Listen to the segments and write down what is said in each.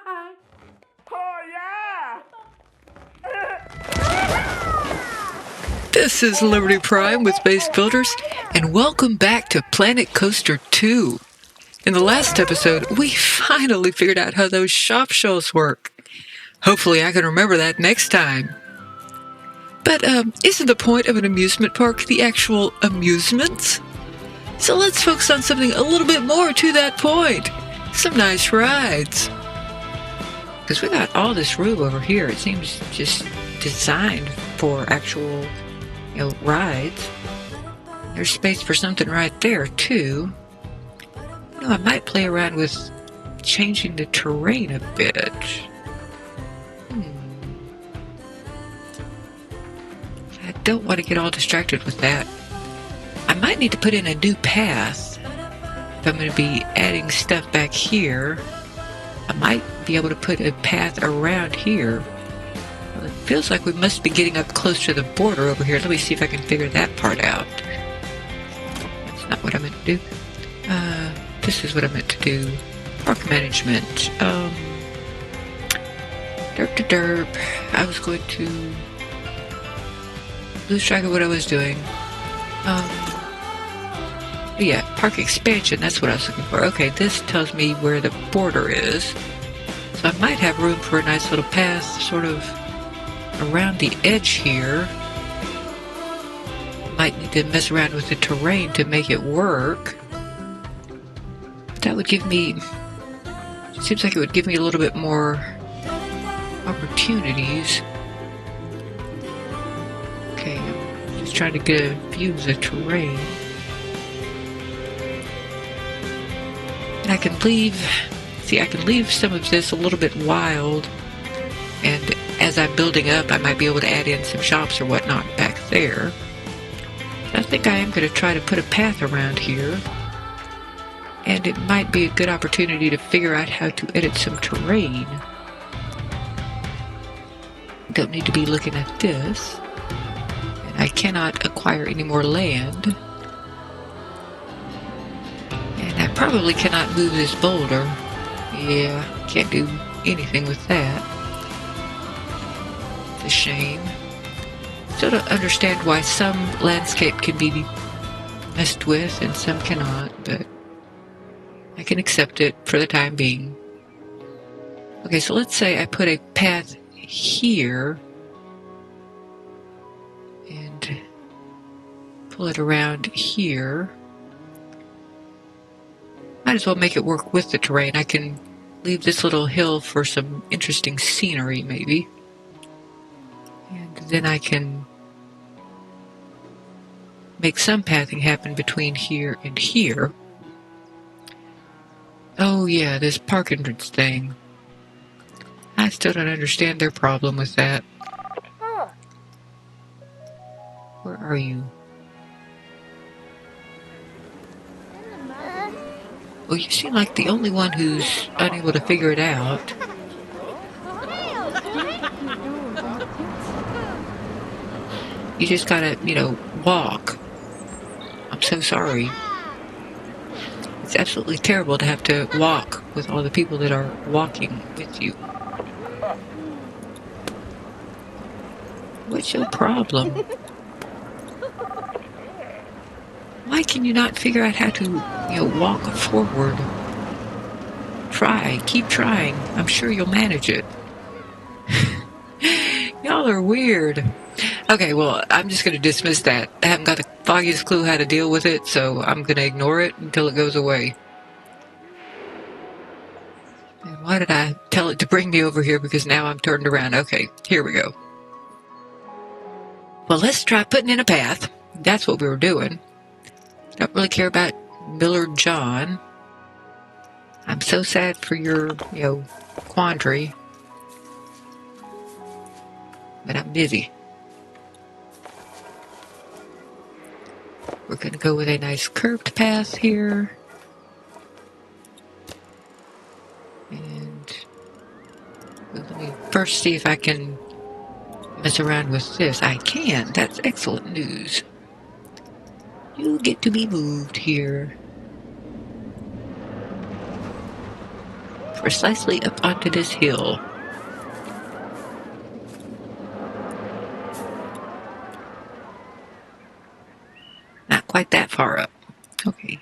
Oh, yeah! This is Liberty Prime with Base Builders, and welcome back to Planet Coaster 2. In the last episode, we finally figured out how those shop shelves work. Hopefully I can remember that next time. But, isn't the point of an amusement park the actual amusements? So let's focus on something a little bit more to that point. Some nice rides. Because we got all this room over here. It seems just designed for actual, rides. There's space for something right there, too. I might play around with changing the terrain a bit. I don't want to get all distracted with that. I might need to put in a new path. If I'm going to be adding stuff back here, I might be able to put a path around here. Well, it feels like we must be getting up close to the border over here. Let me see if I can figure that part out. That's not what I meant to do. This is what I meant to do. Park management. Derp. I was going to lose track of what I was doing. Yeah, park expansion, that's what I was looking for. Okay, this tells me where the border is. So I might have room for a nice little path sort of around the edge here. Might need to mess around with the terrain to make it work. That would give me... It seems like it would give me a little bit more opportunities. Okay, I'm just trying to get a view of the terrain. And I can leave some of this a little bit wild, and as I'm building up, I might be able to add in some shops or whatnot back there. I think I am going to try to put a path around here, and it might be a good opportunity to figure out how to edit some terrain. Don't need to be looking at this, and I cannot acquire any more land. I probably cannot move this boulder. Yeah, can't do anything with that. It's a shame. Still don't understand why some landscape can be messed with and some cannot, but I can accept it for the time being. Okay, so let's say I put a path here and pull it around here. Might as well make it work with the terrain. I can leave this little hill for some interesting scenery, maybe. And then I can make some pathing happen between here and here. Oh yeah, this park entrance thing. I still don't understand their problem with that. Where are you? Well, you seem like the only one who's unable to figure it out. You just gotta, walk. I'm so sorry. It's absolutely terrible to have to walk with all the people that are walking with you. What's your problem? Why can you not figure out how to, walk forward? Try. Keep trying. I'm sure you'll manage it. Y'all are weird. Okay, well, I'm just going to dismiss that. I haven't got the foggiest clue how to deal with it, so I'm going to ignore it until it goes away. And why did I tell it to bring me over here? Because now I'm turned around. Okay, here we go. Well, let's try putting in a path. That's what we were doing. Don't really care about Millard John. I'm so sad for your, quandary. But I'm busy. We're going to go with a nice curved path here. And let me first see if I can mess around with this. I can. That's excellent news. You get to be moved here. precisely up onto this hill. Not quite that far up. Okay.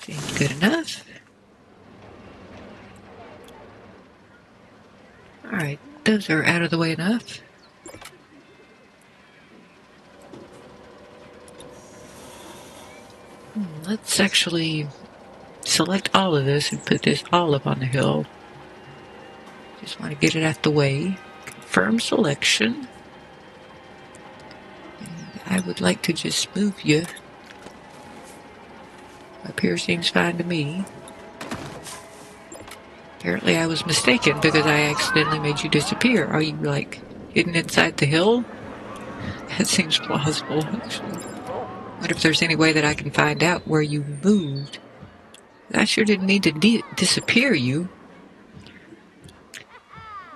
Seems good enough. Alright, those are out of the way enough. Let's actually select all of this and put this all up on the hill. Just want to get it out the way. Confirm selection. And I would like to just move you. Up here seems fine to me. Apparently I was mistaken because I accidentally made you disappear. Are you, like, hidden inside the hill? That seems plausible, actually. What if there's any way that I can find out where you moved? I sure didn't need to disappear you.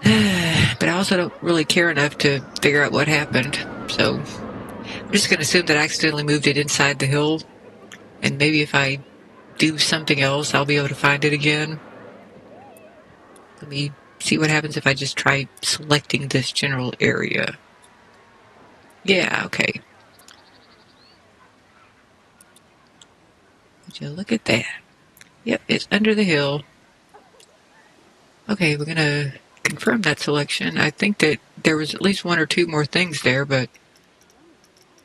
But I also don't really care enough to figure out what happened. So I'm just going to assume that I accidentally moved it inside the hill. And maybe if I do something else, I'll be able to find it again. Let me see what happens if I just try selecting this general area. Yeah, okay. Would you look at that? Yep, it's under the hill. Okay, we're going to confirm that selection. I think that there was at least one or two more things there, but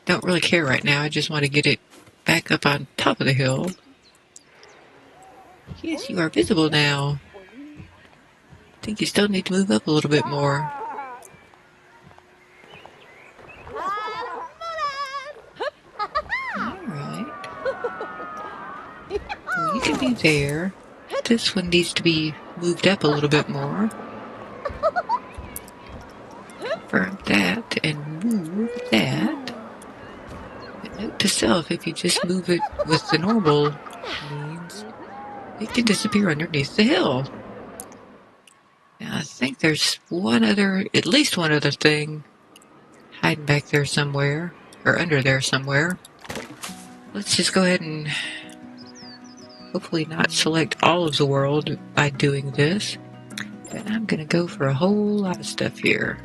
don't really care right now. I just want to get it back up on top of the hill. Yes, you are visible now. I think you still need to move up a little bit more. Alright. Well, you can be there. This one needs to be moved up a little bit more. Confirm that and move that. But note to self, if you just move it with the normal means, it can disappear underneath the hill. Now I think there's at least one other thing hiding back there somewhere, or under there somewhere. Let's just go ahead and hopefully not select all of the world by doing this. But I'm going to go for a whole lot of stuff here.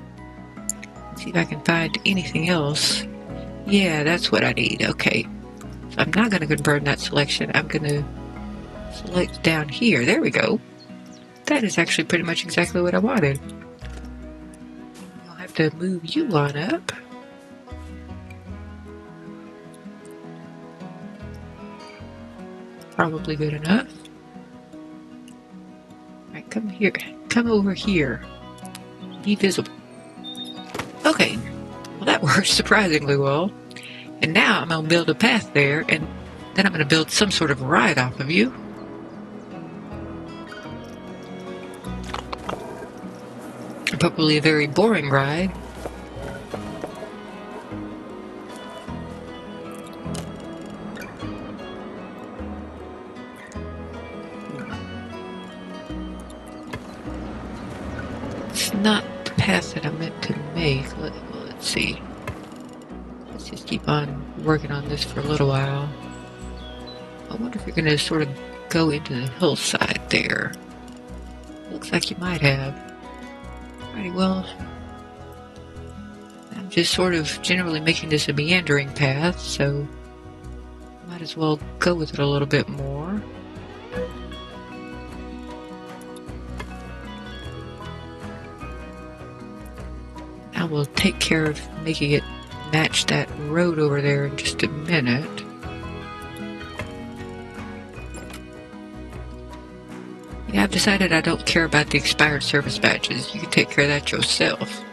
See if I can find anything else. Yeah, that's what I need. Okay. So I'm not going to confirm that selection. I'm going to select down here. There we go. That is actually pretty much exactly what I wanted. I'll have to move you on up. Probably good enough. Alright, come here. Come over here. Be visible. Okay. Well, that works surprisingly well. And now I'm going to build a path there, and then I'm going to build some sort of ride off of you. Probably a very boring ride. It's not the path that I meant to make. Let's see. Let's just keep on working on this for a little while. I wonder if you're going to sort of go into the hillside there. Looks like you might have. Alrighty, well, I'm just sort of generally making this a meandering path, so might as well go with it a little bit more. I will take care of making it match that road over there in just a minute. Yeah, I've decided I don't care about the expired service badges. You can take care of that yourself.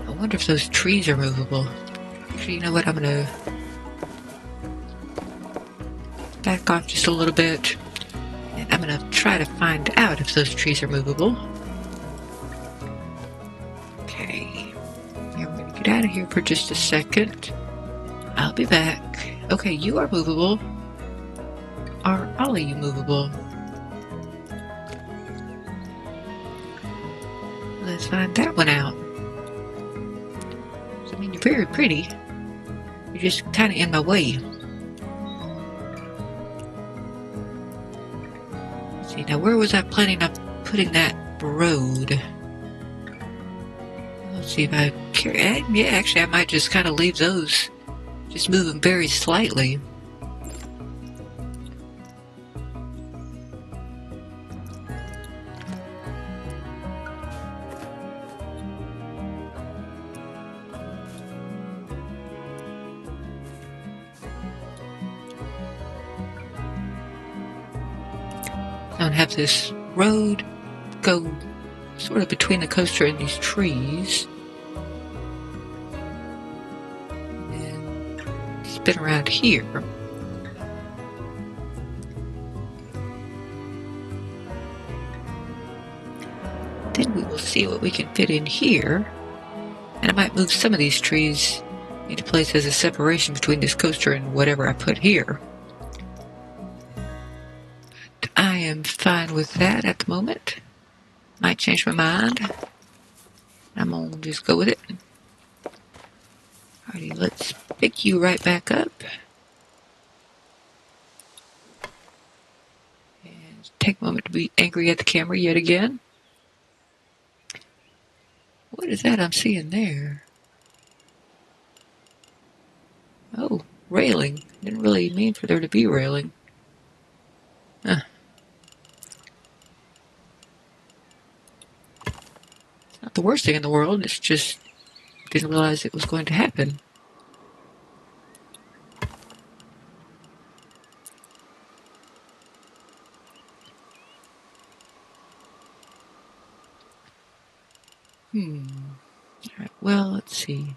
I wonder if those trees are movable. Actually, you know what? I'm gonna back off just a little bit, and I'm gonna try to find out if those trees are movable. Okay. Yeah, we're gonna get out of here for just a second. I'll be back. Okay, you are movable. Are all of you movable? Let's find that one out. I mean, you're very pretty. You're just kind of in my way. Let's see, now where was I planning on putting that road? Let's see if I carry. Yeah, actually, I might just kind of leave those. Just move them very slightly. And have this road go sort of between the coaster and these trees. And then spin around here. Then we will see what we can fit in here. And I might move some of these trees into place as a separation between this coaster and whatever I put here. I am fine with that at the moment. Might change my mind. I'm gonna just go with it. Alrighty, let's pick you right back up. And take a moment to be angry at the camera yet again. What is that I'm seeing there? Oh, railing. Didn't really mean for there to be railing. Huh. Not the worst thing in the world, it's just didn't realize it was going to happen. Alright, well, let's see.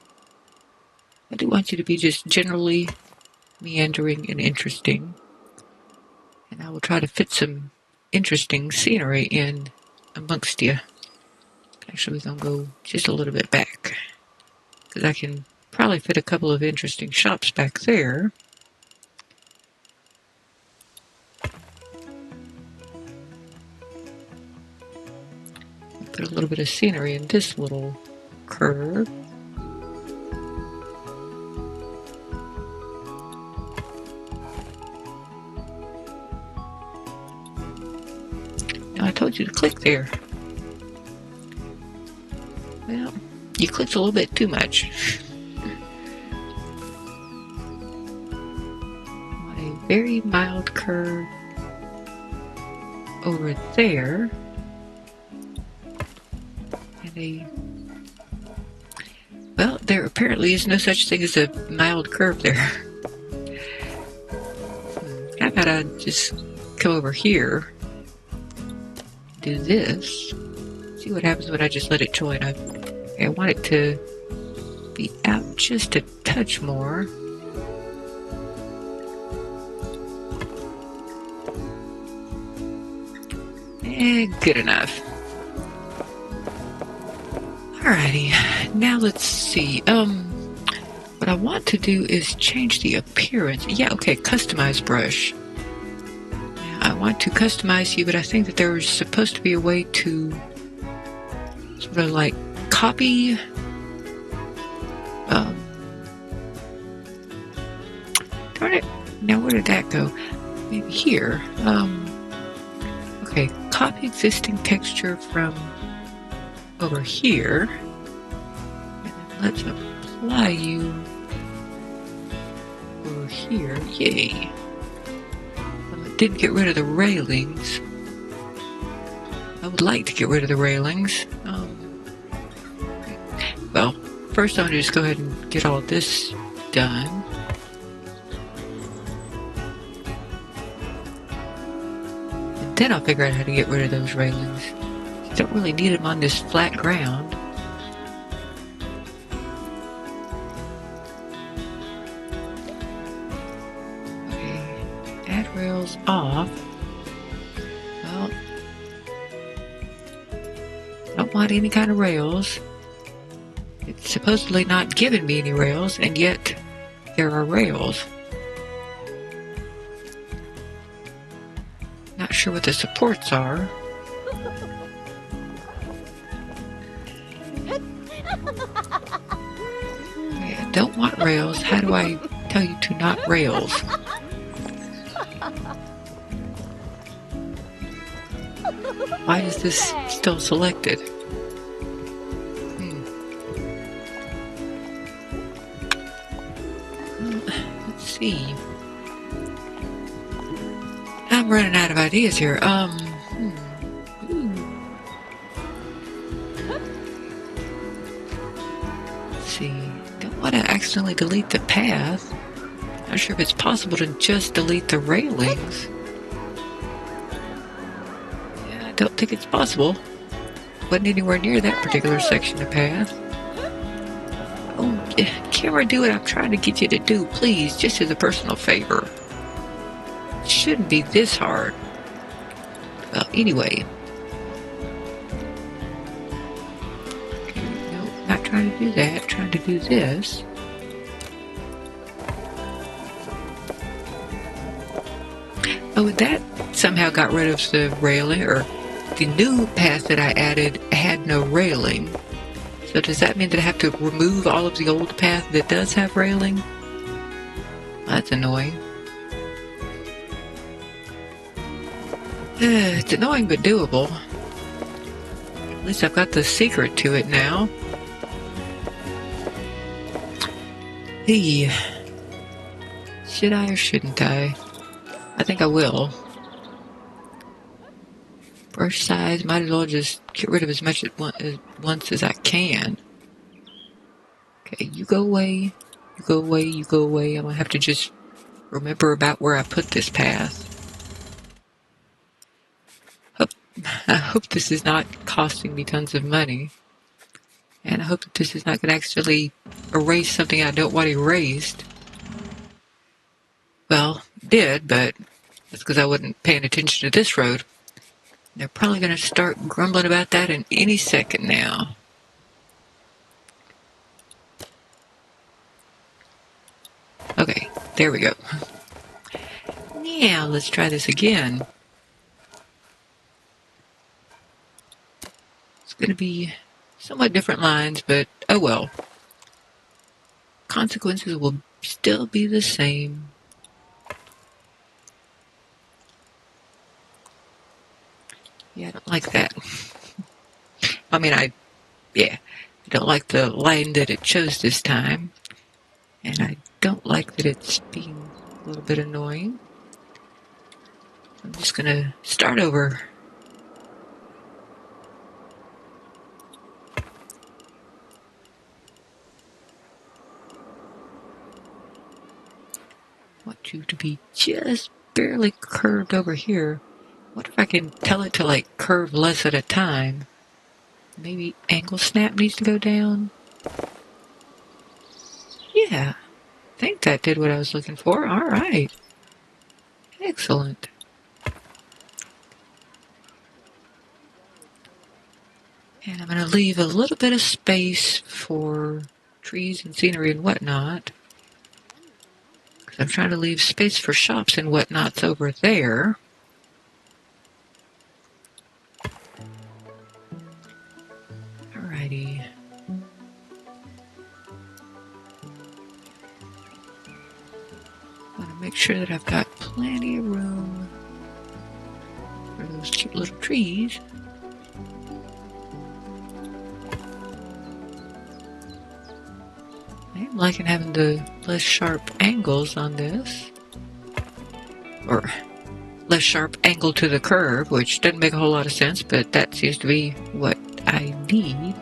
I do want you to be just generally meandering and interesting. And I will try to fit some interesting scenery in amongst you. Actually, we're going to go just a little bit back, because I can probably fit a couple of interesting shops back there. Put a little bit of scenery in this little curve. Now I told you to click there. Well, you clicked a little bit too much. A very mild curve over there. Well, there apparently is no such thing as a mild curve there. How about I just come over here, do this, see what happens when I just let it join. I want it to be out just a touch more. And good enough. Alrighty, now let's see. What I want to do is change the appearance. Yeah, okay, customize brush. Now, I want to customize you, but I think that there's supposed to be a way to sort of like copy. Darn it. Now, where did that go? Maybe here. Okay, copy existing texture from over here, and then let's apply you over here. Yay! It didn't get rid of the railings. I would like to get rid of the railings. Well, first I'm going to just go ahead and get all of this done. And then I'll figure out how to get rid of those railings. Don't really need them on this flat ground. Okay, add rails off. Well, don't want any kind of rails. It's supposedly not giving me any rails, and yet there are rails. Not sure what the supports are. Okay, I don't want rails. How do I tell you to not rails? Why is this still selected? Let's see. I'm running out of ideas here. Let's see. Don't want to accidentally delete the path. Not sure if it's possible to just delete the railings. Yeah, I don't think it's possible. Wasn't anywhere near that particular section of path. Oh, camera, do what I'm trying to get you to do, please, just as a personal favor. It shouldn't be this hard. Well, anyway. No, not trying to do that. Trying to do this. Oh, that somehow got rid of the railing, or the new path that I added had no railing. So does that mean that I have to remove all of the old path that does have railing? That's annoying. It's annoying but doable. At least I've got the secret to it now. Hey, should I or shouldn't I? I think I will. Brush size, might as well just get rid of as much at once as I can. Okay, you go away, you go away, you go away. I'm gonna have to just remember about where I put this path. I hope this is not costing me tons of money. And I hope that this is not going to actually erase something I don't want erased. Well, it did, but that's because I wasn't paying attention to this road. They're probably going to start grumbling about that in any second now. Okay, there we go. Now, let's try this again. It's going to be somewhat different lines, but oh well. Consequences will still be the same. Yeah, I don't like that. I mean, I don't like the line that it chose this time. And I don't like that it's being a little bit annoying. I'm just going to start over. I want you to be just barely curved over here. What if I can tell it to like curve less at a time? Maybe angle snap needs to go down? Yeah, I think that did what I was looking for. All right. Excellent. And I'm going to leave a little bit of space for trees and scenery and whatnot. Because I'm trying to leave space for shops and whatnots over there. Alrighty. I want to make sure that I've got plenty of room for those cute little trees. I'm liking having the less sharp angles on this. Or less sharp angle to the curve, which doesn't make a whole lot of sense, but that seems to be what I need.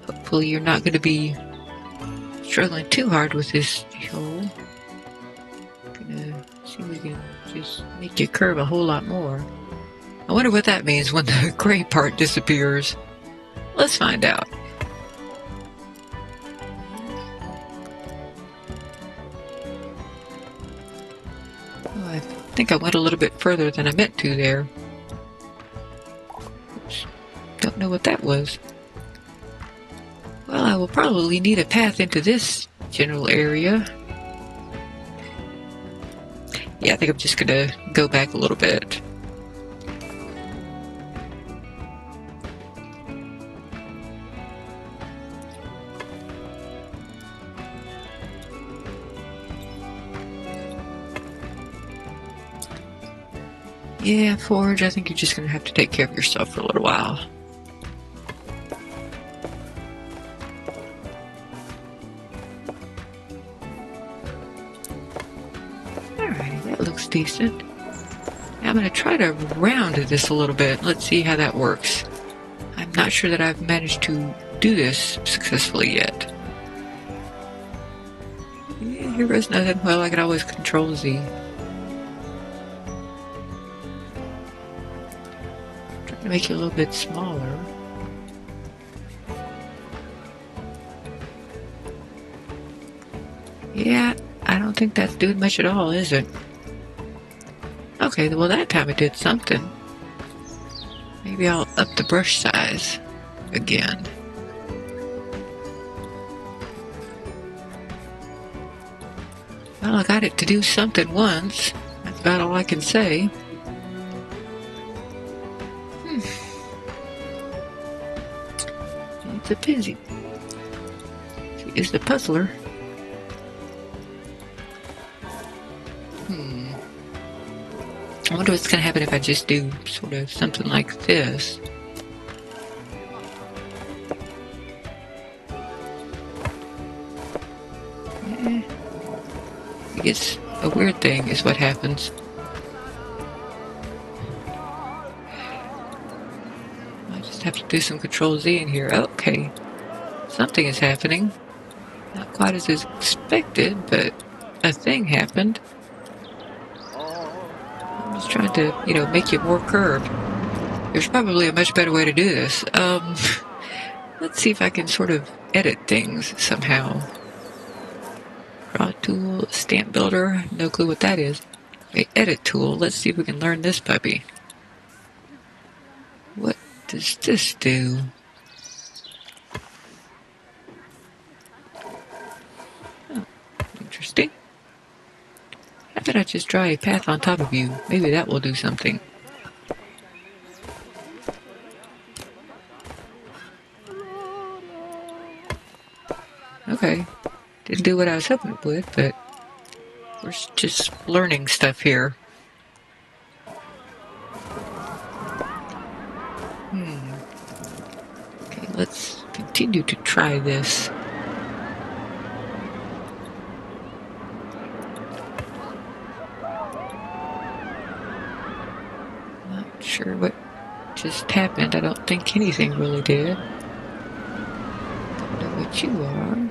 Hopefully you're not going to be struggling too hard with this hole. Gonna see if we can just make you curve a whole lot more. I wonder what that means when the gray part disappears. Let's find out. Oh, I think I went a little bit further than I meant to there. Oops. Don't know what that was. Well, I will probably need a path into this general area. Yeah, I think I'm just going to go back a little bit. Yeah, Forge, I think you're just going to have to take care of yourself for a little while. Alrighty, that looks decent. Now I'm going to try to round this a little bit. Let's see how that works. I'm not sure that I've managed to do this successfully yet. Yeah, here goes nothing. Well, I can always Control Z. Trying to make it a little bit smaller. Yeah, I don't think that's doing much at all, is it? Okay, well that time it did something. Maybe I'll up the brush size again. Well, I got it to do something once. That's about all I can say. It's a busy. She is the puzzler. I wonder what's going to happen if I just do sort of something like this. I guess a weird thing is what happens. I just have to do some Control Z in here. Okay. Something is happening. Not quite as expected, but a thing happened. I'm just trying to, make it more curved. There's probably a much better way to do this. Let's see if I can sort of edit things somehow. Draw tool, stamp builder, no clue what that is. Okay, edit tool, let's see if we can learn this puppy. What does this do? Oh, interesting. How about I just draw a path on top of you? Maybe that will do something. Okay. Didn't do what I was hoping it would, but we're just learning stuff here. Okay, let's continue to try this. Not sure what just happened. I don't think anything really did. Don't know what you are.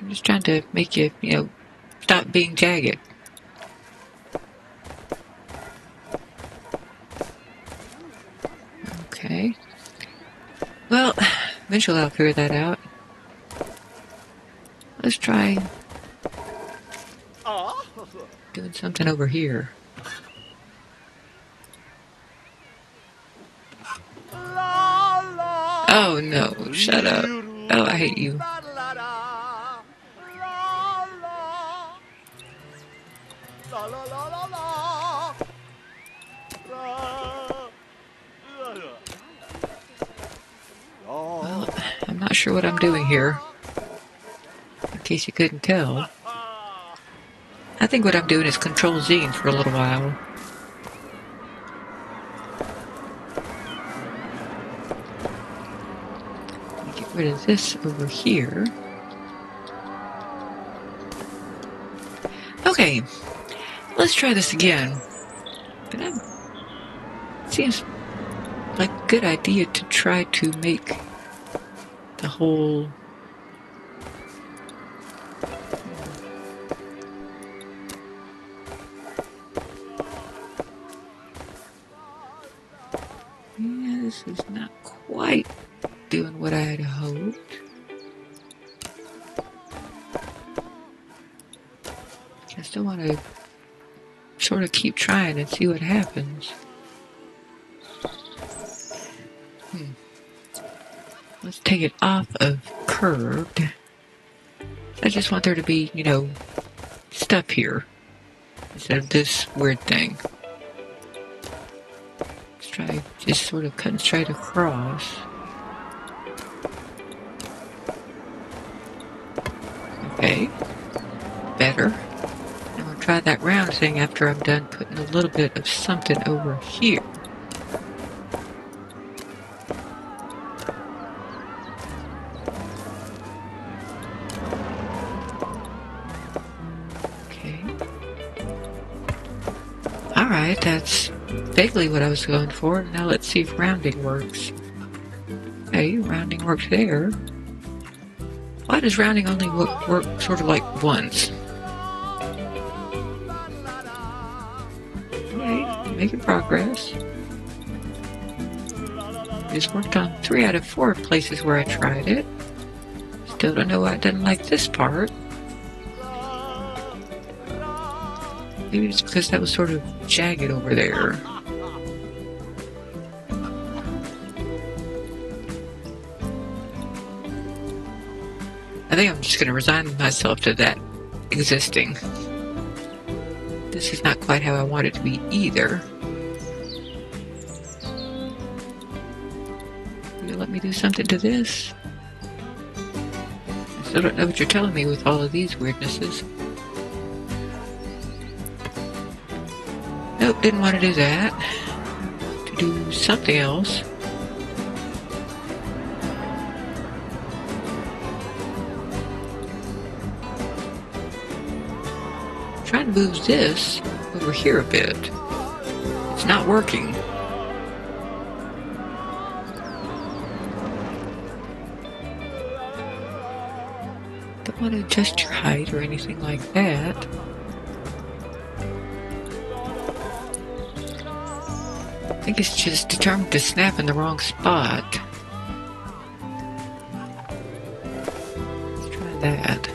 I'm just trying to make you, stop being jagged. Okay. Well, eventually I'll figure that out. Let's try doing something over here. Oh no, shut up. Oh, I hate you. Well, I'm not sure what I'm doing here. In case you couldn't tell. I think what I'm doing is Control Z for a little while. Get rid of this over here. Okay, let's try this again. But it seems like a good idea to try to make the whole... Yeah, this is not quite doing what I had hoped. I still want to sort of keep trying and see what happens. Let's take it off of curved. I just want there to be, stuff here instead of this weird thing. Let's try just sort of cutting straight across. Okay. Better. And we'll try that round thing after I'm done putting a little bit of something over here. Okay. Alright, that's vaguely what I was going for. Now let's see if rounding works. Okay, rounding works there. Why does rounding only work sort of like once? Okay, making progress. It's worked on 3 out of 4 places where I tried it. Still don't know why I didn't like this part. Maybe it's because that was sort of jagged over there. I think I'm just going to resign myself to that existing. This is not quite how I want it to be either. Will you let me do something to this? I still don't know what you're telling me with all of these weirdnesses. Nope, didn't want to do that. To do something else. Trying to move this over here a bit. It's not working. Don't want to adjust your height or anything like that. I think it's just determined to snap in the wrong spot. Let's try that.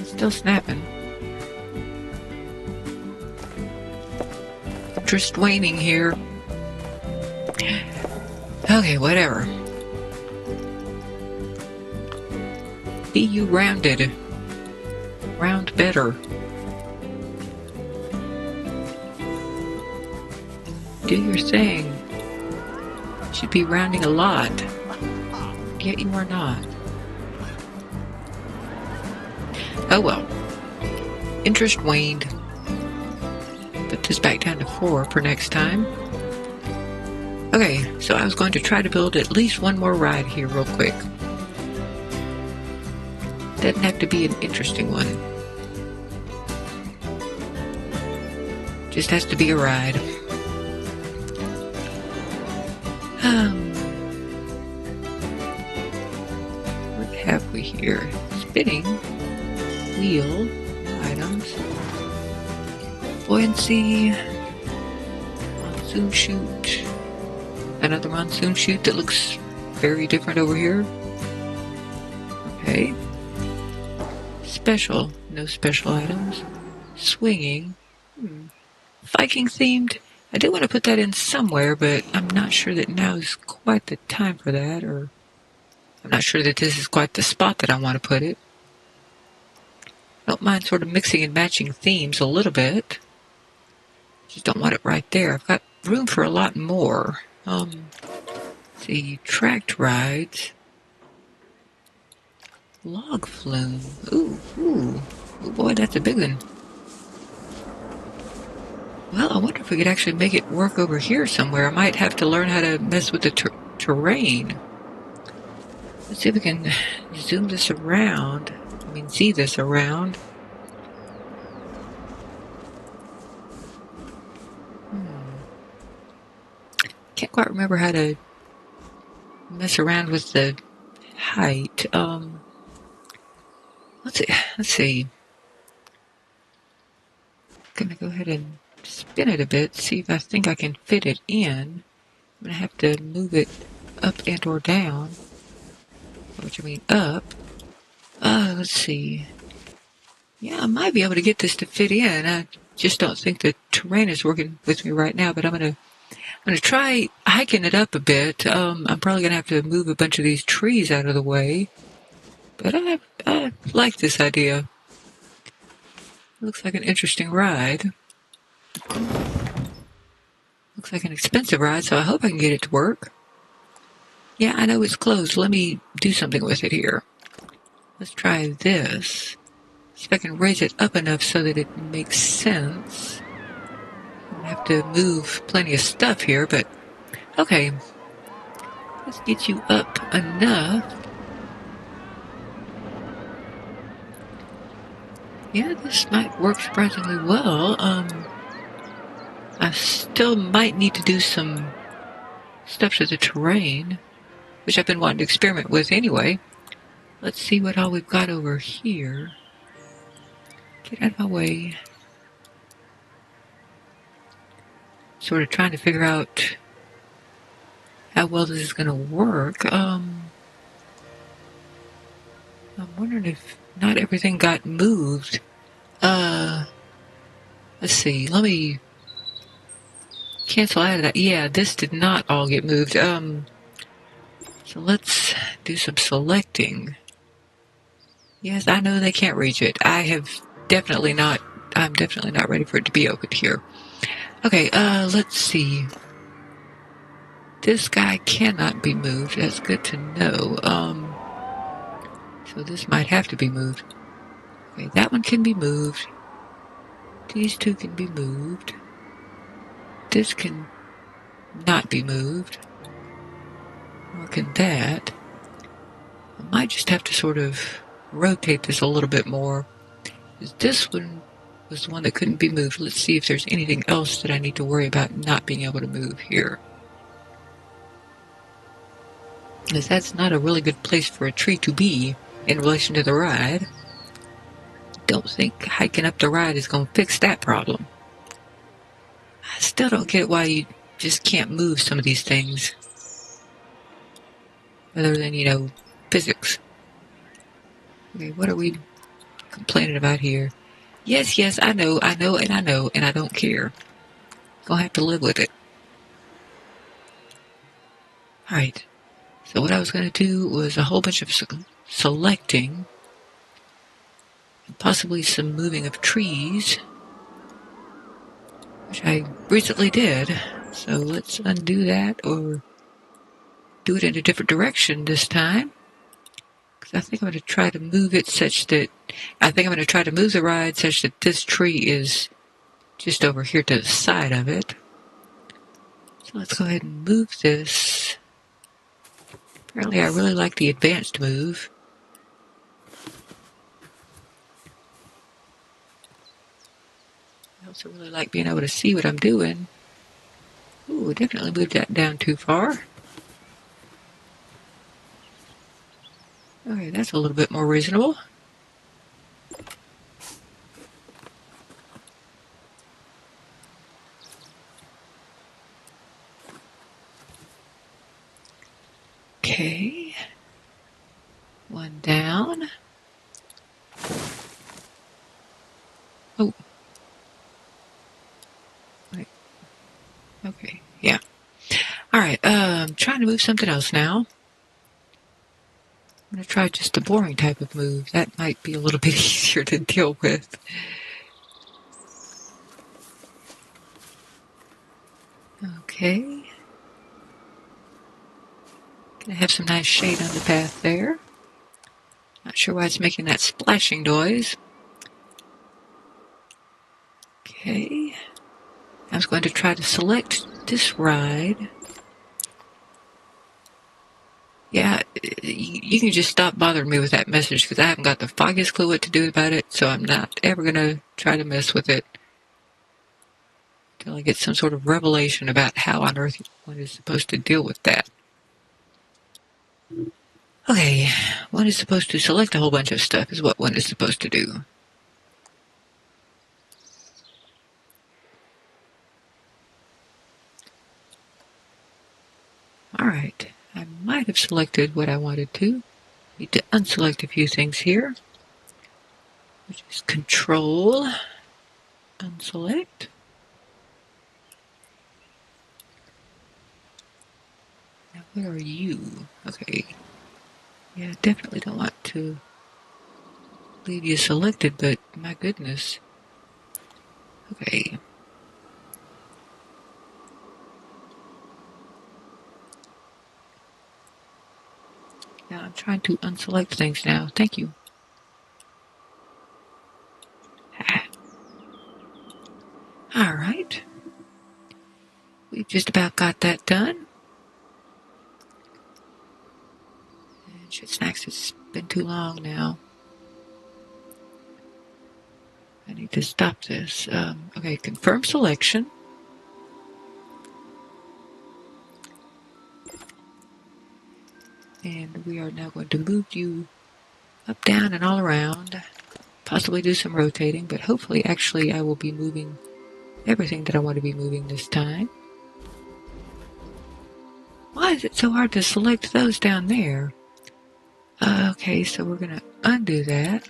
Still snapping. Interest waning here. Okay, whatever. Be you rounded. Round better. Do your thing. Should be rounding a lot. Yet you are not. Oh well. Interest waned. Put this back down to 4 for next time. Okay, so I was going to try to build at least one more ride here real quick. Doesn't have to be an interesting one. Just has to be a ride. What have we here? Spinning. Wheel, items, buoyancy, monsoon chute, another monsoon chute that looks very different over here. Okay. Special, no special items. Swinging, Viking themed. I do want to put that in somewhere, but I'm not sure that now is quite the time for that, or I'm not sure that this is quite the spot that I want to put it. Don't mind sort of mixing and matching themes a little bit. Just don't want it right there. I've got room for a lot more. Let's see, tracked rides. Log flume. Ooh, boy, that's a big one. Well, I wonder if we could actually make it work over here somewhere. I might have to learn how to mess with the terrain. Let's see if we can zoom this around. See this around. Can't quite remember how to mess around with the height. Let's see. Gonna go ahead and spin it a bit, see if I think I can fit it in. I'm gonna have to move it up and or down. What you mean up? Let's see. Yeah, I might be able to get this to fit in. I just don't think the terrain is working with me right now, but I'm gonna try hiking it up a bit. I'm probably gonna have to move a bunch of these trees out of the way. But I like this idea. Looks like an interesting ride. Looks like an expensive ride, so I hope I can get it to work. Yeah, I know it's closed. Let me do something with it here. Let's try this. See if I can raise it up enough so that it makes sense. I have to move plenty of stuff here, but okay. Let's get you up enough. Yeah, this might work surprisingly well. I still might need to do some stuff to the terrain, which I've been wanting to experiment with anyway. Let's see what all we've got over here. Get out of my way. Sort of trying to figure out how well this is going to work. I'm wondering if not everything got moved. Let's see. Let me cancel out of that. Yeah, this did not all get moved. So let's do some selecting. Yes, I know they can't reach it. I'm definitely not ready for it to be opened here. Okay, let's see. This guy cannot be moved. That's good to know. So this might have to be moved. Okay, that one can be moved. These two can be moved. This can not be moved. Nor can that. I might just have to sort of rotate this a little bit more. This one was the one that couldn't be moved. Let's see if there's anything else that I need to worry about not being able to move here. Because that's not a really good place for a tree to be in relation to the ride. Don't think hiking up the ride is going to fix that problem. I still don't get why you just can't move some of these things. Other than, physics. Okay, what are we complaining about here? Yes, I know, and I don't care. Gonna have to live with it. Alright. So what I was going to do was a whole bunch of selecting. And possibly some moving of trees. Which I recently did. So let's undo that or do it in a different direction this time. Because I think I'm going to try to move it such that... I think I'm going to try to move the ride such that this tree is just over here to the side of it. So let's go ahead and move this. Apparently I really like the advanced move. I also really like being able to see what I'm doing. Ooh, definitely moved that down too far. Okay, that's a little bit more reasonable. Okay. One down. Oh. Wait. Okay, yeah. Alright, trying to move something else now. I'm going to try just the boring type of move. That might be a little bit easier to deal with. Okay. Gonna have some nice shade on the path there. Not sure why it's making that splashing noise. Okay. I was going to try to select this ride. Yeah, you can just stop bothering me with that message because I haven't got the foggiest clue what to do about it, so I'm not ever going to try to mess with it until I get some sort of revelation about how on earth one is supposed to deal with that. Okay, one is supposed to select a whole bunch of stuff is what one is supposed to do. Alright, I might have selected what I wanted to. Need to unselect a few things here, which is Control, unselect. Now where are you? Okay. Yeah, definitely don't want to leave you selected, but my goodness. Okay. Now I'm trying to unselect things now. Thank you. just about got that done. And shit snacks, it's been too long now. I need to stop this. Okay, confirm selection. And we are now going to move you up, down, and all around. Possibly do some rotating, but hopefully, actually, I will be moving everything that I want to be moving this time. Why is it so hard to select those down there? Okay, so we're going to undo that.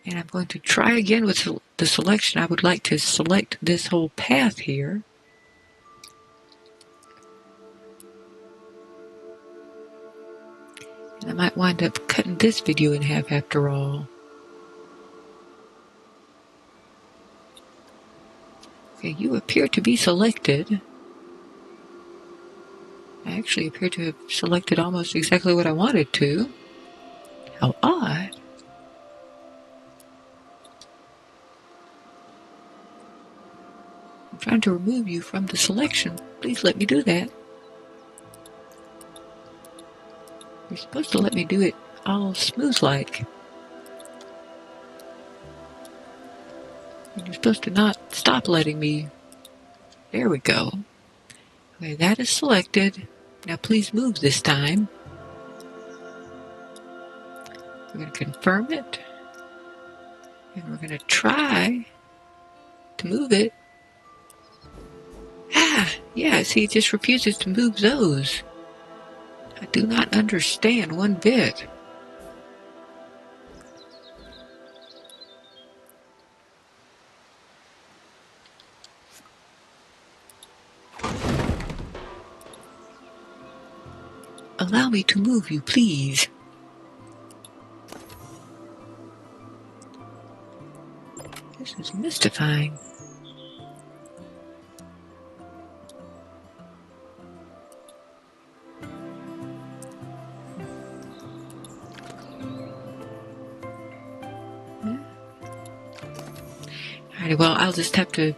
And I'm going to try again with the selection. I would like to select this whole path here. And I might wind up cutting this video in half after all. Okay, you appear to be selected. I actually appear to have selected almost exactly what I wanted to. How odd. I'm trying to remove you from the selection. Please let me do that. You're supposed to let me do it all smooth-like. And you're supposed to not stop letting me. There we go. Okay, that is selected. Now please move this time. We're going to confirm it. And we're going to try to move it. Yeah, see, it just refuses to move those. I do not understand one bit. Allow me to move you, please. This is mystifying. Alrighty, well, I'll just have to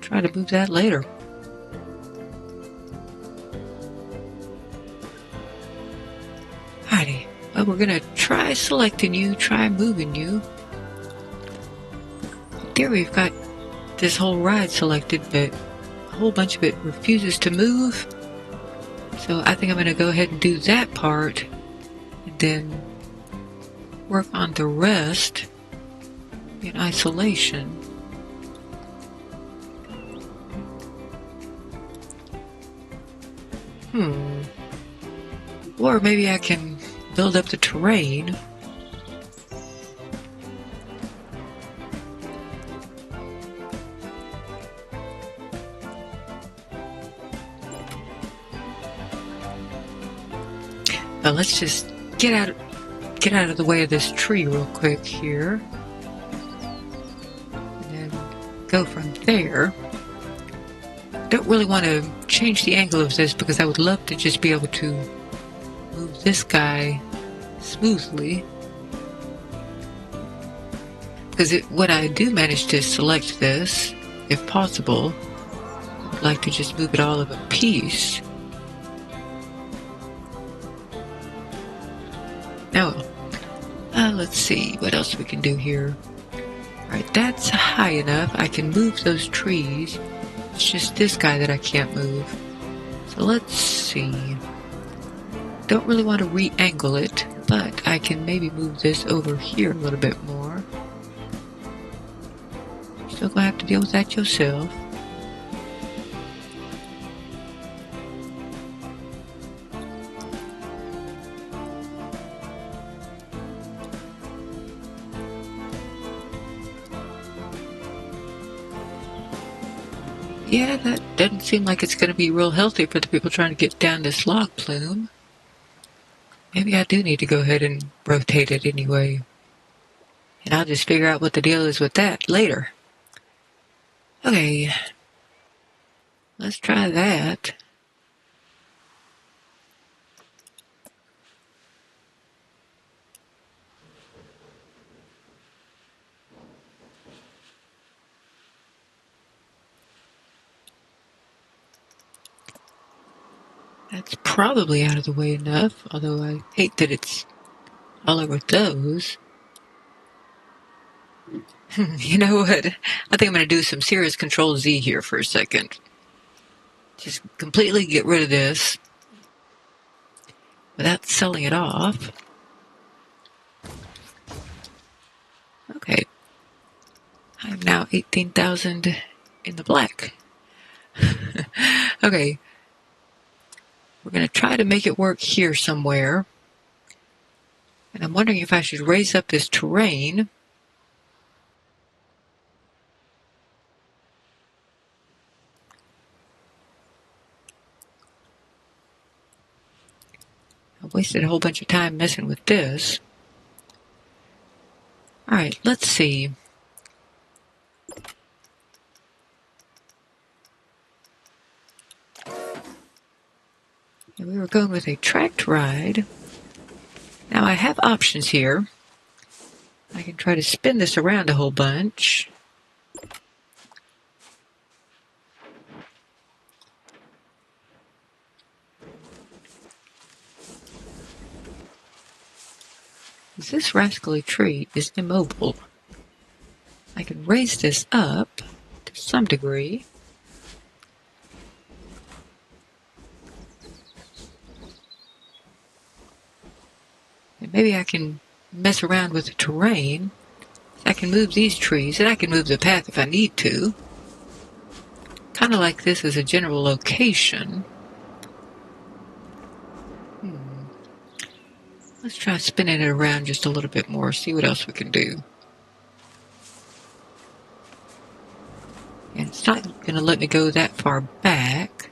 try to move that later. Alrighty, well, we're going to try selecting you, try moving you. There we've got this whole ride selected, but a whole bunch of it refuses to move. So I think I'm going to go ahead and do that part and then work on the rest in isolation. Or maybe I can build up the terrain. Now let's just get out of the way of this tree real quick here. And then go from there. Don't really want to change the angle of this because I would love to just be able to move this guy smoothly. Because when I do manage to select this, if possible, I'd like to just move it all of a piece. Oh, let's see what else we can do here. Alright, that's high enough. I can move those trees. It's just this guy that I can't move. So let's see. Don't really want to re-angle it, but I can maybe move this over here a little bit more. Still gonna have to deal with that yourself. Yeah, that doesn't seem like it's going to be real healthy for the people trying to get down this log plume. Maybe I do need to go ahead and rotate it anyway. And I'll just figure out what the deal is with that later. Okay. Let's try that. That's probably out of the way enough, although I hate that it's all over those. You know what? I think I'm going to do some serious Control Z here for a second. Just completely get rid of this without selling it off. Okay. I'm now 18,000 in the black. Okay. We're going to try to make it work here somewhere. And I'm wondering if I should raise up this terrain. I wasted a whole bunch of time messing with this. Alright, let's see. We were going with a tracked ride. Now I have options here. I can try to spin this around a whole bunch. This rascally tree is immobile. I can raise this up to some degree. And maybe I can mess around with the terrain. I can move these trees, and I can move the path if I need to. Kind of like this as a general location. Let's try spinning it around just a little bit more, see what else we can do. And it's not going to let me go that far back.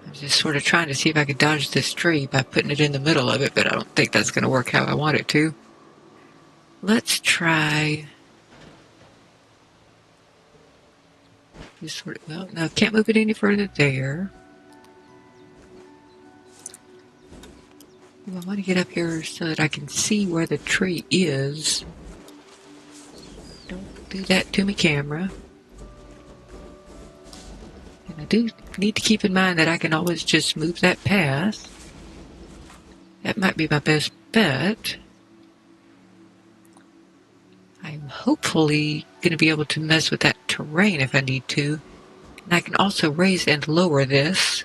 I'm just sort of trying to see if I could dodge this tree by putting it in the middle of it, but I don't think that's going to work how I want it to. Let's try... Well, no, I can't move it any further there. I want to get up here so that I can see where the tree is. Don't do that to me, camera. And I do need to keep in mind that I can always just move that path. That might be my best bet. I'm hopefully going to be able to mess with that terrain if I need to. And I can also raise and lower this.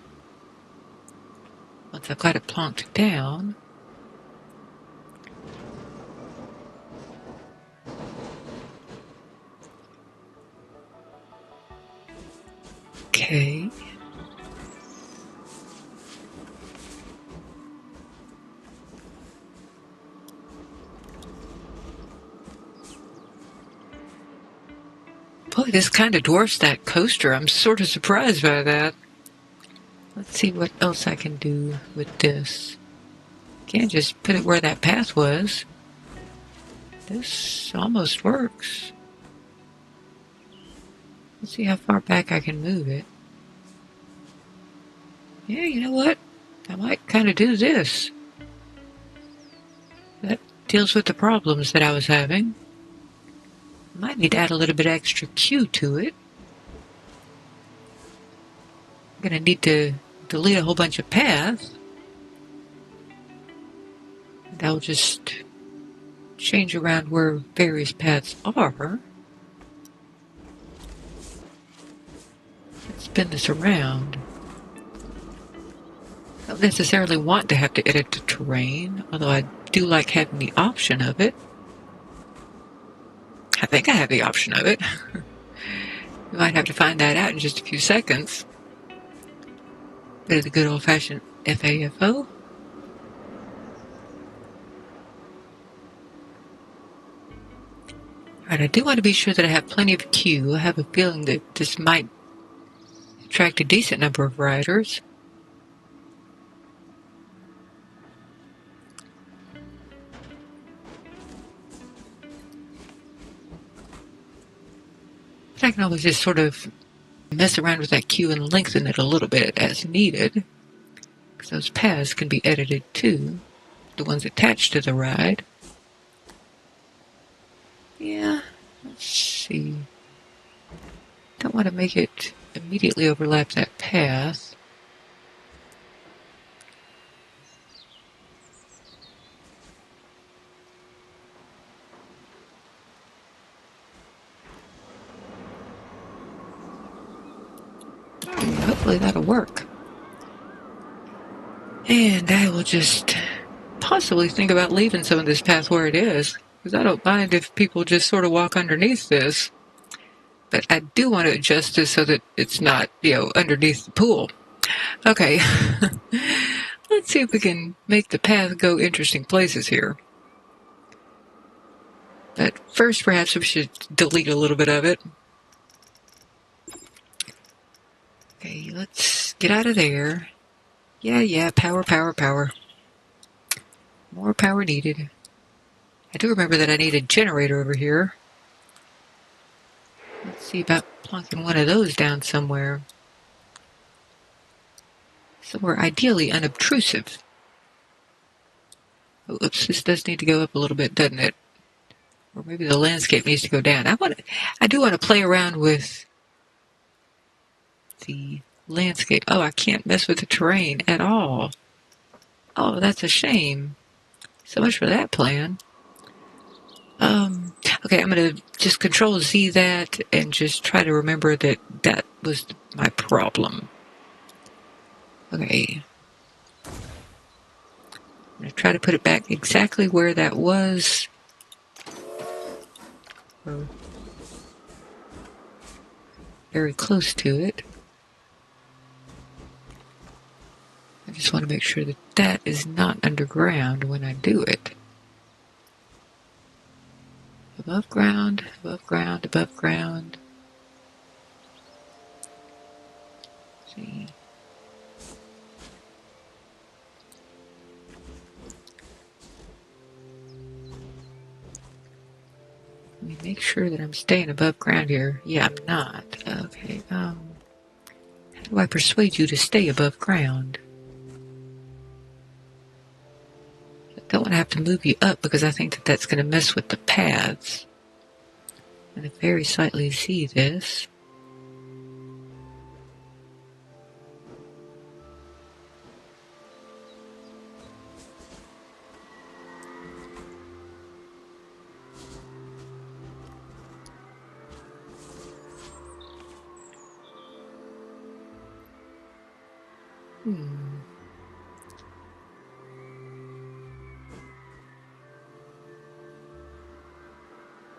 Once I've got it plonked down. Okay. Boy, this kind of dwarfs that coaster. I'm sort of surprised by that. Let's see what else I can do with this. Can't just put it where that path was. This almost works. Let's see how far back I can move it. Yeah, you know what? I might kind of do this. That deals with the problems that I was having. Might need to add a little bit extra Q to it. I'm going to need to delete a whole bunch of paths. And I'll just change around where various paths are. Let's spin this around. I don't necessarily want to have to edit the terrain, although I do like having the option of it. I think I have the option of it. We might have to find that out in just a few seconds. Bit of the good old-fashioned FAFO. Alright, I do want to be sure that I have plenty of queue. I have a feeling that this might attract a decent number of riders. But I can always just sort of mess around with that queue and lengthen it a little bit as needed. Because those paths can be edited too. The ones attached to the ride. Yeah, let's see. Don't want to make it immediately overlap that path. hopefully that'll work. And I will just possibly think about leaving some of this path where it is, because I don't mind if people just sort of walk underneath this. But I do want to adjust this so that it's not, underneath the pool. Okay. Let's see if we can make the path go interesting places here. But first, perhaps we should delete a little bit of it. Okay, let's get out of there. Yeah, power. More power needed. I do remember that I need a generator over here. Let's see about plonking one of those down somewhere. Somewhere ideally unobtrusive. Oh, oops, this does need to go up a little bit, doesn't it? Or maybe the landscape needs to go down. I do want to play around with the landscape. Oh, I can't mess with the terrain at all. Oh, that's a shame. So much for that plan. Okay, I'm going to just Control Z that and just try to remember that that was my problem. Okay. I'm going to try to put it back exactly where that was. Or very close to it. I just want to make sure that that is not underground when I do it. Above ground, above ground, above ground. Let's see. Let me make sure that I'm staying above ground here. Yeah, I'm not. Okay, how do I persuade you to stay above ground? I don't want to have to move you up because I think that that's going to mess with the paths. I'm going to very slightly Z this.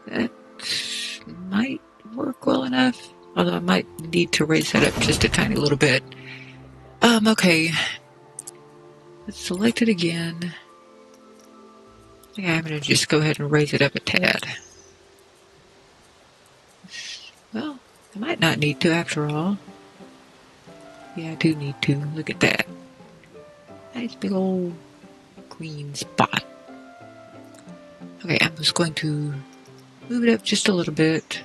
That might work well enough, although I might need to raise that up just a tiny little bit. Okay. Let's select it again. Yeah, I'm going to just go ahead and raise it up a tad. Well, I might not need to after all. Yeah, I do need to. Look at that. Nice big old green spot. Okay, I'm just going to move it up just a little bit.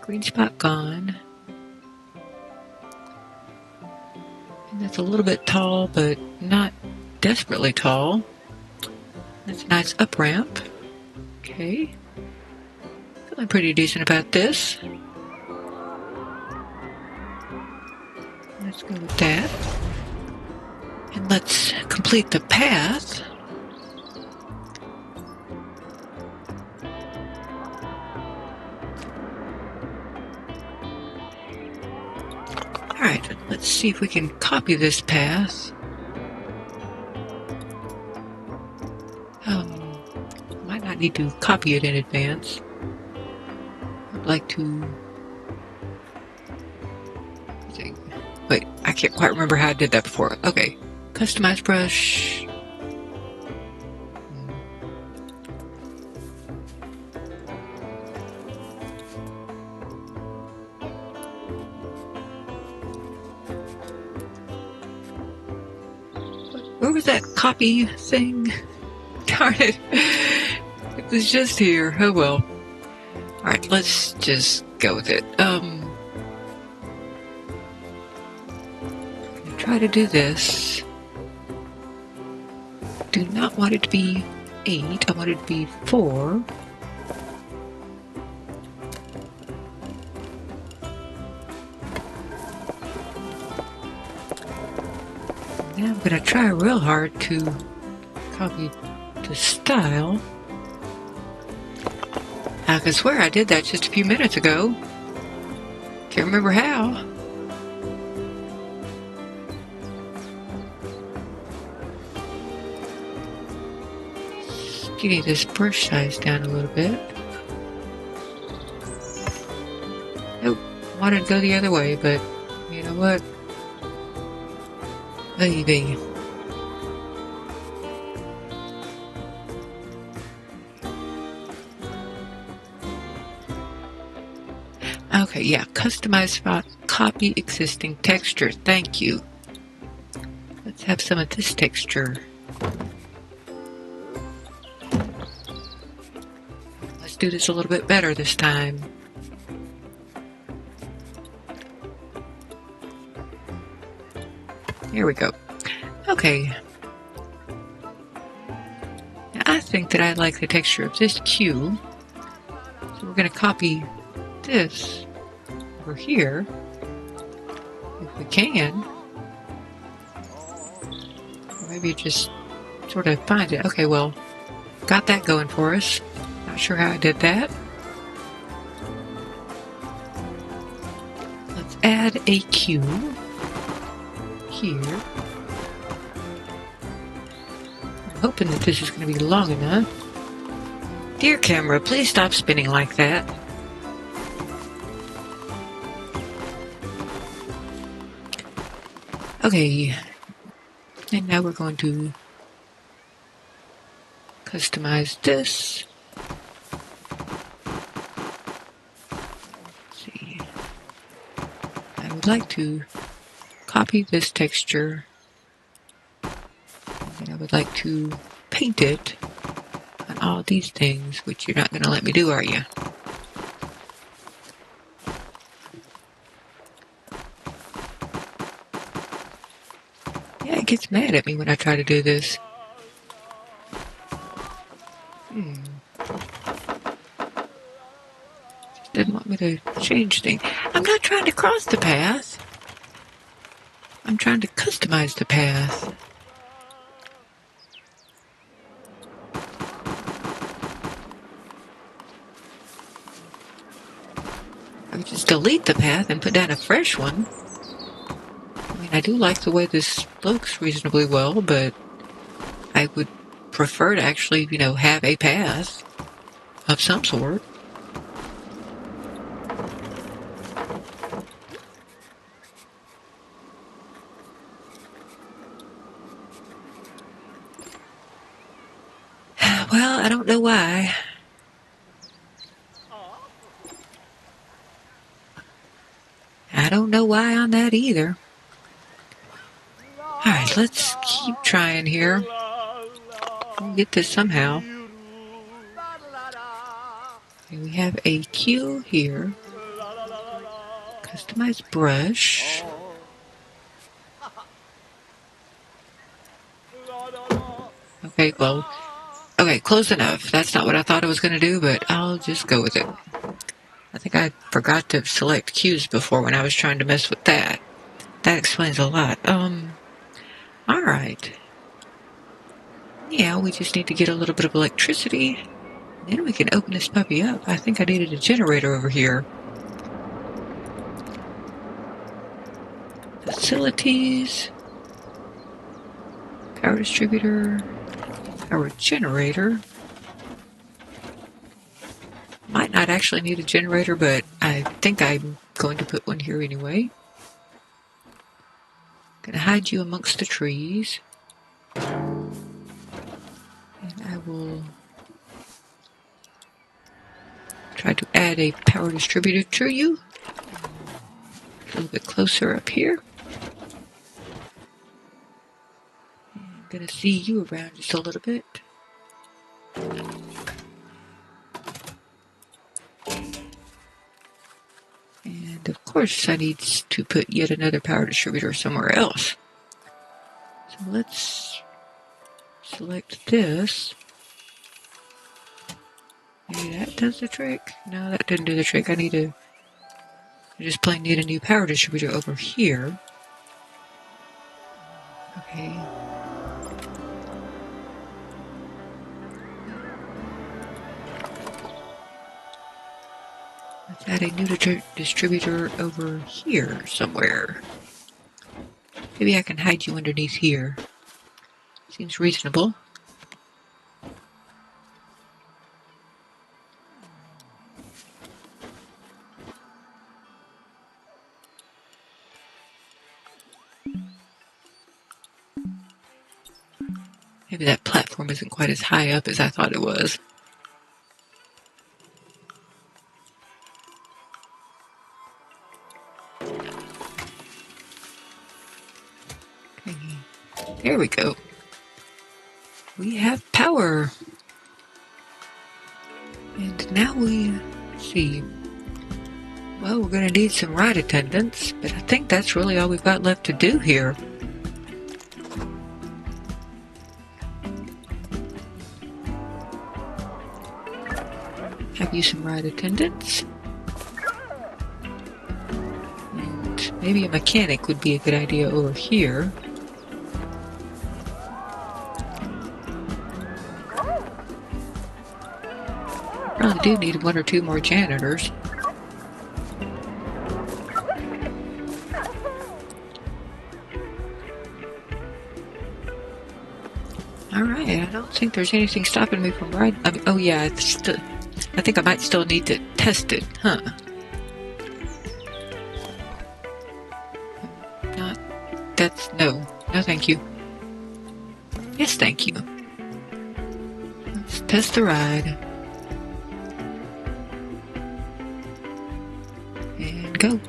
Green spot gone. And that's a little bit tall, but not desperately tall. That's a nice up ramp. Okay. Feeling pretty decent about this. Let's go with that. And let's complete the path. Alright, let's see if we can copy this path. Might not need to copy it in advance. I'd like to... Wait, I can't quite remember how I did that before. Okay, customize brush. Where was that copy thing? Darn it. It was just here. Oh well. Alright, let's just go with it. Try to do this. Do not want it to be 8. I want it to be 4. Now I'm going to try real hard to copy the style. I can swear I did that just a few minutes ago. Can't remember how. Skinny this brush size down a little bit. Nope, wanted to go the other way, but you know what? Maybe. Okay, yeah, customize spot, copy existing texture. Thank you. Let's have some of this texture. Let's do this a little bit better this time. Here we go. Okay. Now, I think that I like the texture of this cube. So we're going to copy this over here, if we can. Or maybe just sort of find it. Okay, well, got that going for us. Not sure how I did that. Let's add a cube here. I'm hoping that this is going to be long enough. Dear camera, please stop spinning like that. Okay, and now we're going to customize this. Let's see. I would like to copy this texture, and I would like to paint it on all these things, which you're not going to let me do, are you? Yeah, it gets mad at me when I try to do this. Just didn't want me to change things. I'm not trying to cross the path. I'm trying to customize the path. I would just delete the path and put down a fresh one. I mean, I do like the way this looks reasonably well, but I would prefer to actually, have a path of some sort. Well, I don't know why. I don't know why on that either. Alright, let's keep trying here. We'll get this somehow. Okay, we have a cue here. Customize brush. Okay, well, okay, close enough. That's not what I thought I was going to do, but I'll just go with it. I think I forgot to select cues before when I was trying to mess with that. That explains a lot. Alright. Yeah, we just need to get a little bit of electricity. Then we can open this puppy up. I think I needed a generator over here. Facilities. Power distributor. Power generator. Might not actually need a generator, but I think I'm going to put one here anyway. Gonna hide you amongst the trees. And I will try to add a power distributor to you. A little bit closer up here. I'm gonna see you around just a little bit. And of course I need to put yet another power distributor somewhere else. So let's select this. Maybe that does the trick. No, that didn't do the trick. I just plain need a new power distributor over here. Okay. Let's add a new distributor over here somewhere. Maybe I can hide you underneath here. Seems reasonable. Maybe that platform isn't quite as high up as I thought it was. Okay. There we go. We have power. And now let's see. Well, we're going to need some ride attendants, but I think that's really all we've got left to do here. Have you some ride attendants? And maybe a mechanic would be a good idea over here. Probably do need one or two more janitors. Alright, I don't think there's anything stopping me from riding. Oh yeah, I think I might still need to test it, huh? No thank you. Yes, thank you. Let's test the ride. And go.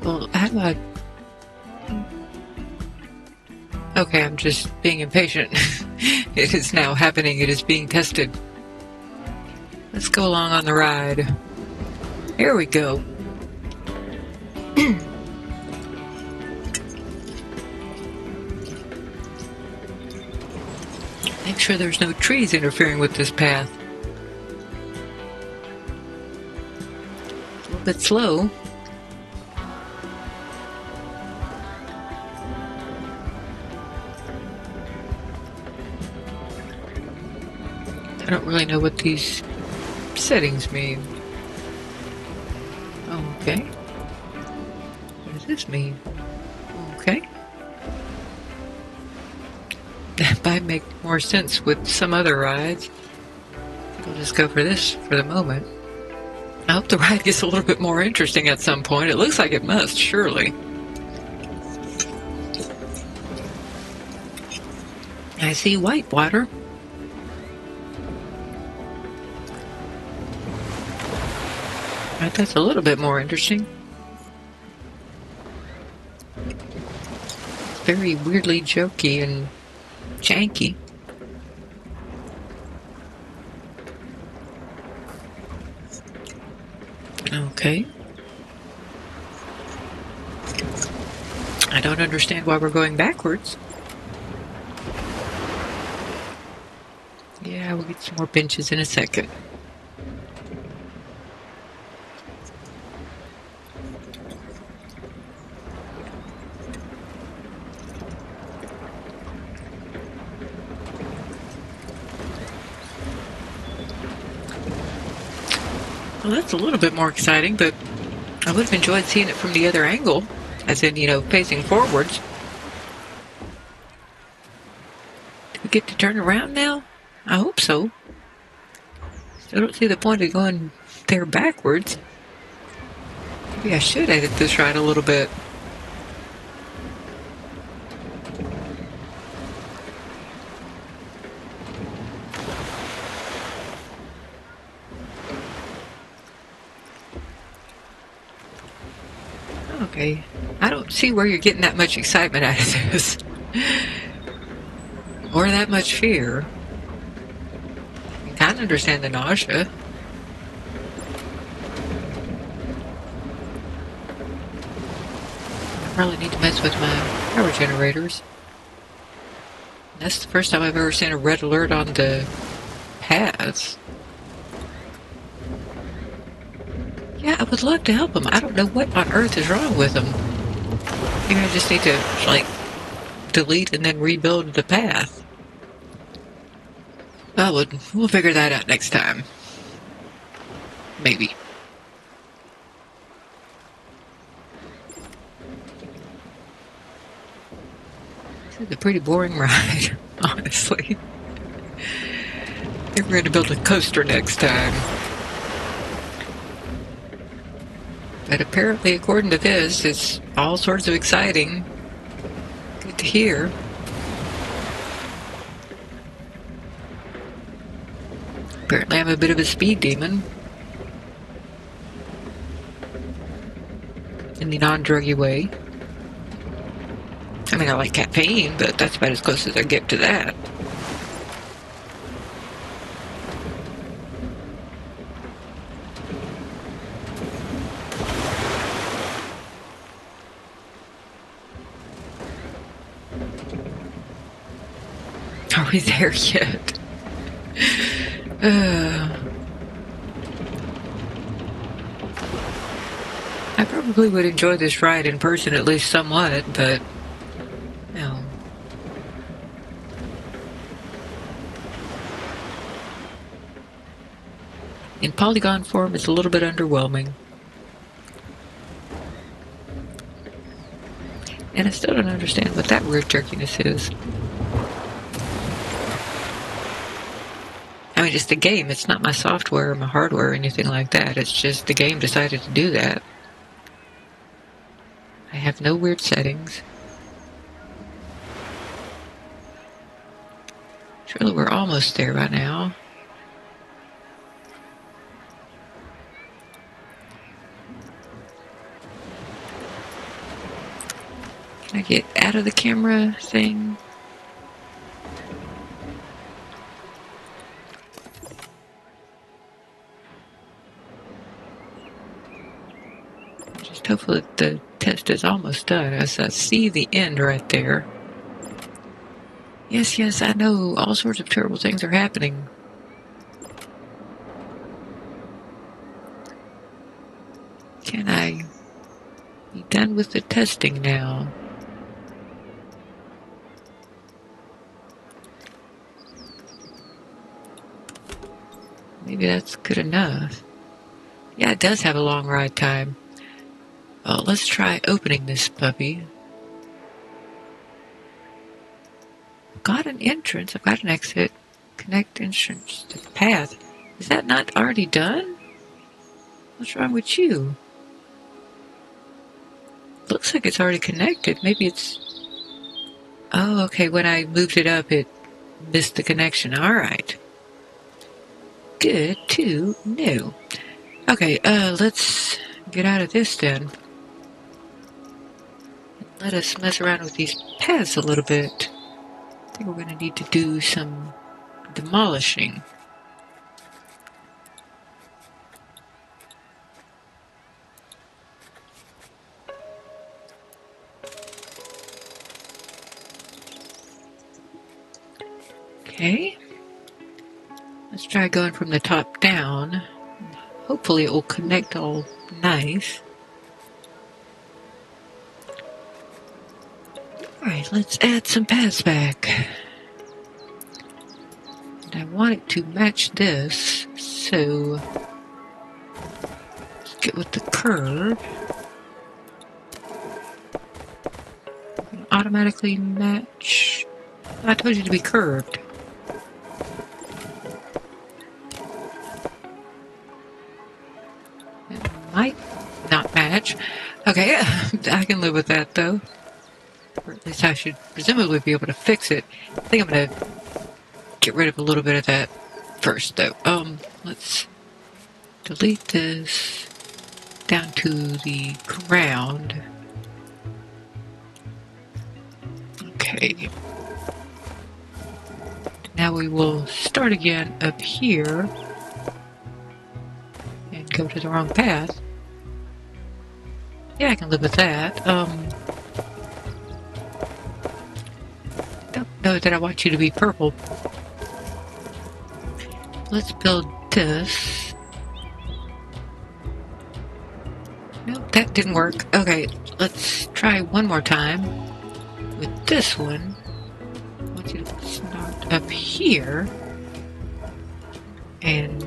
Well, how do I... Okay, I'm just being impatient. It is now happening. It is being tested. Let's go along on the ride. Here we go. Make sure there's no trees interfering with this path. A little bit slow. I don't really know what these settings mean. Oh, okay. What does this mean? Okay. That might make more sense with some other rides. I'll just go for this for the moment. I hope the ride gets a little bit more interesting at some point. It looks like it must, surely. I see white water. Right, that's a little bit more interesting. It's very weirdly jokey and janky. Okay. I don't understand why we're going backwards. Yeah, we'll get some more benches in a second. Well, that's a little bit more exciting, but I would have enjoyed seeing it from the other angle, as in, facing forwards. Do we get to turn around now? I hope so. I don't see the point of going there backwards. Maybe I should edit this ride a little bit. Okay, I don't see where you're getting that much excitement out of this. Or that much fear. I kind of understand the nausea. I probably need to mess with my power generators. That's the first time I've ever seen a red alert on the paths. Yeah, I would love to help him. I don't know what on earth is wrong with him. Maybe I just need to, like, delete and then rebuild the path. Well, we'll figure that out next time. Maybe. This is a pretty boring ride, honestly. Maybe we're going to build a coaster next time. But apparently, according to this, it's all sorts of exciting. Good to hear. Apparently, I'm a bit of a speed demon. In the non-druggy way. I mean, I like caffeine, but that's about as close as I get to that. Are we there yet? I probably would enjoy this ride in person at least somewhat, but no. In polygon form, it's a little bit underwhelming. And I still don't understand what that weird jerkiness is. I mean, it's the game. It's not my software or my hardware or anything like that. It's just the game decided to do that. I have no weird settings. Surely we're almost there by now. Can I get out of the camera thing? Just hopefully the test is almost done, as I see the end right there. Yes, I know all sorts of terrible things are happening. Can I be done with the testing now? Maybe that's good enough. Yeah, it does have a long ride time. Well, let's try opening this puppy. I've got an entrance. I've got an exit. Connect entrance to the path. Is that not already done? What's wrong with you? Looks like it's already connected. Maybe it's... Oh, okay. When I moved it up, it missed the connection. All right. Good to know. Okay, let's get out of this then. Let us mess around with these paths a little bit. I think we're going to need to do some demolishing. Okay. Let's try going from the top down. Hopefully it will connect all nice. Alright, let's add some paths back. And I want it to match this, so let's get with the curve. Automatically match. I told you to be curved. It might not match. Okay, I can live with that though. Or at least I should presumably be able to fix it. I think I'm going to get rid of a little bit of that first, though. Let's delete this down to the ground. Okay. Now we will start again up here and go to the wrong path. Yeah, I can live with that. Don't know that I want you to be purple. Let's build this. didn't work. Okay, let's try one more time with this one. I want you to start up here. And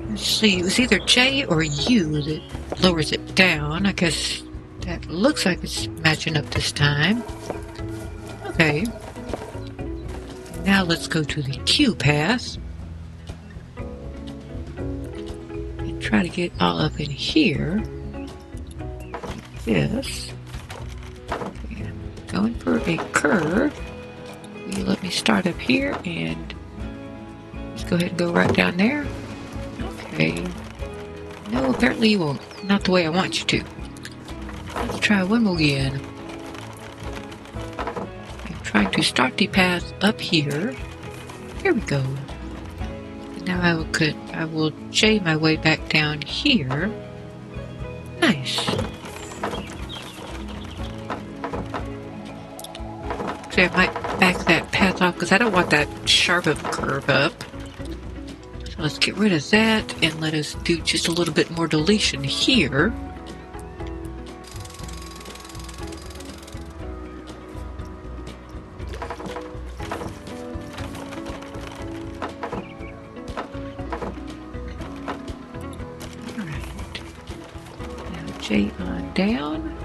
let's see, it was either J or U that lowers it down. I guess that looks like it's matching up this time. Okay. Now let's go to the Q path. And try to get all up in here. Like this. Okay, going for a curve. Will you let me start up here and let's go ahead and go right down there. Okay. No, apparently you won't. Not the way I want you to. Let's try one more again. I'm trying to start the path up here. Here we go. And now I will J my way back down here. Nice. So I might back that path off because I don't want that sharp of a curve up. So let's get rid of that and let us do just a little bit more deletion here. Alright. Now J on down.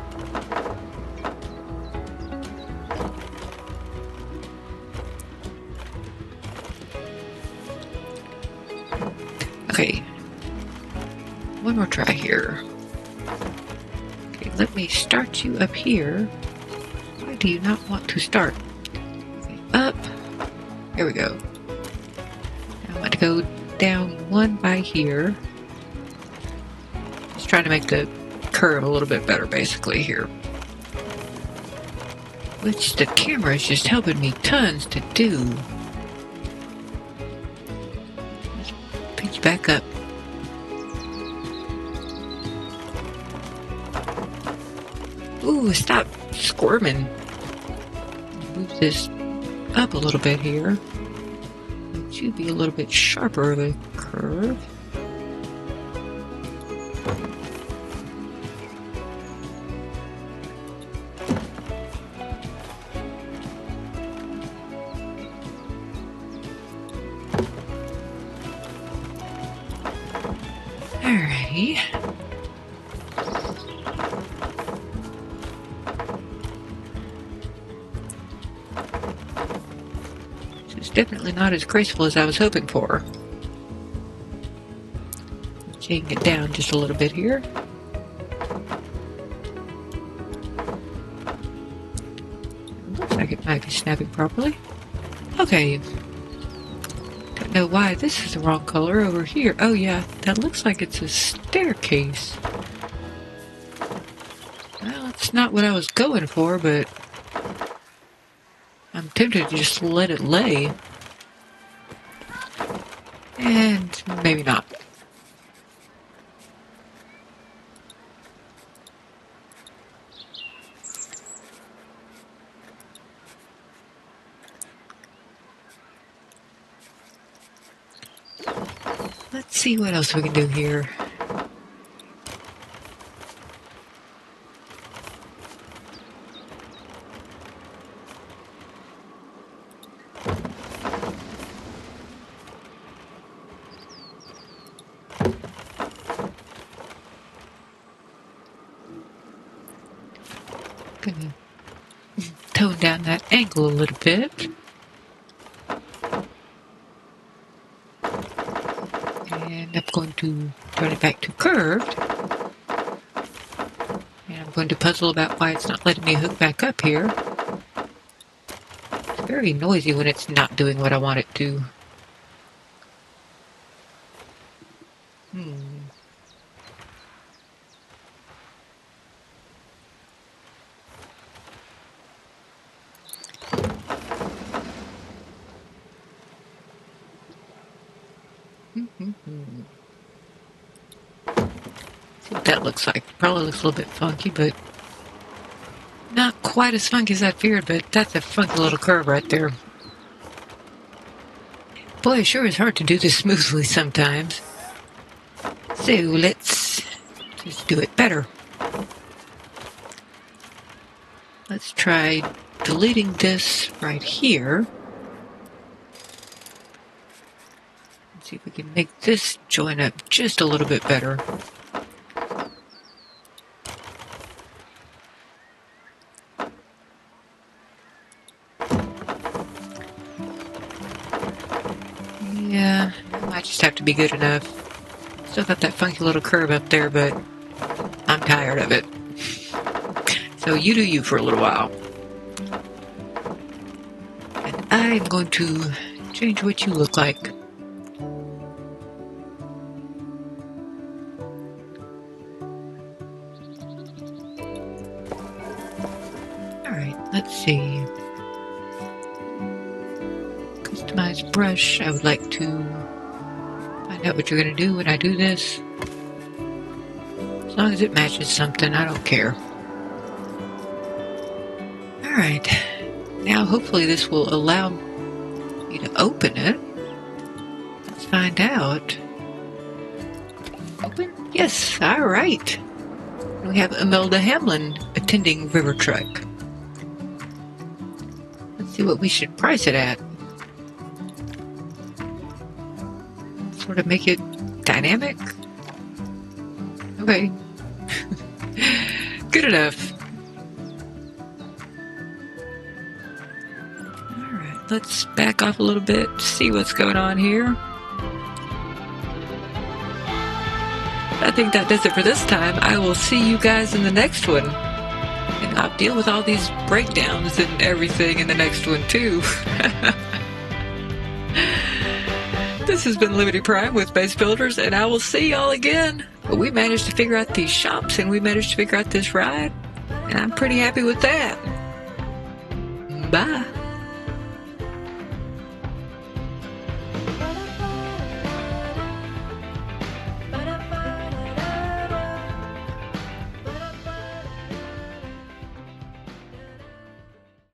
Okay, one more try here. Okay, let me start you up here. Why do you not want to start? Okay, up. Here we go. Now I want to go down one by here. Just trying to make the curve a little bit better, basically, here. Which the camera is just helping me tons to do. Back up. Ooh, stop squirming. Move this up a little bit here. It should be a little bit sharper of a curve. Alrighty. It's definitely not as graceful as I was hoping for. Shaking it down just a little bit here. Looks like it might be snapping properly. Okay. Don't know why this is the wrong color over here. Oh yeah, that looks like it's a staircase. Well, it's not what I was going for, but I'm tempted to just let it lay. And maybe not. Let's see what else we can do here. Gonna tone down that angle a little bit. And I'm going to turn it back to curved. And I'm going to puzzle about why it's not letting me hook back up here. It's very noisy when it's not doing what I want it to. See what that looks like. Probably looks a little bit funky, but not quite as funky as I feared, but that's a funky little curve right there. Boy, it sure is hard to do this smoothly sometimes. So let's just do it better. Let's try deleting this right here. Let's see if we can make this join up just a little bit better. Yeah, it might just have to be good enough. Still got that funky little curve up there, but I'm tired of it. So you do you for a little while. And I'm going to change what you look like. Alright, let's see. Customize brush. I would like to find out what you're going to do when I do this. As long as it matches something, I don't care. Alright, now hopefully this will allow me to open it. Let's find out. Open? Yes, alright. We have Imelda Hamlin attending River Truck. Let's see what we should price it at. Sort of make it dynamic. Okay. Good enough. Alright, let's back off a little bit, see what's going on here. I think that does it for this time. I will see you guys in the next one. And I'll deal with all these breakdowns and everything in the next one too. This has been Liberty Prime with Base Builders, and I will see y'all again. But we managed to figure out these shops, and we managed to figure out this ride, and I'm pretty happy with that. Bye.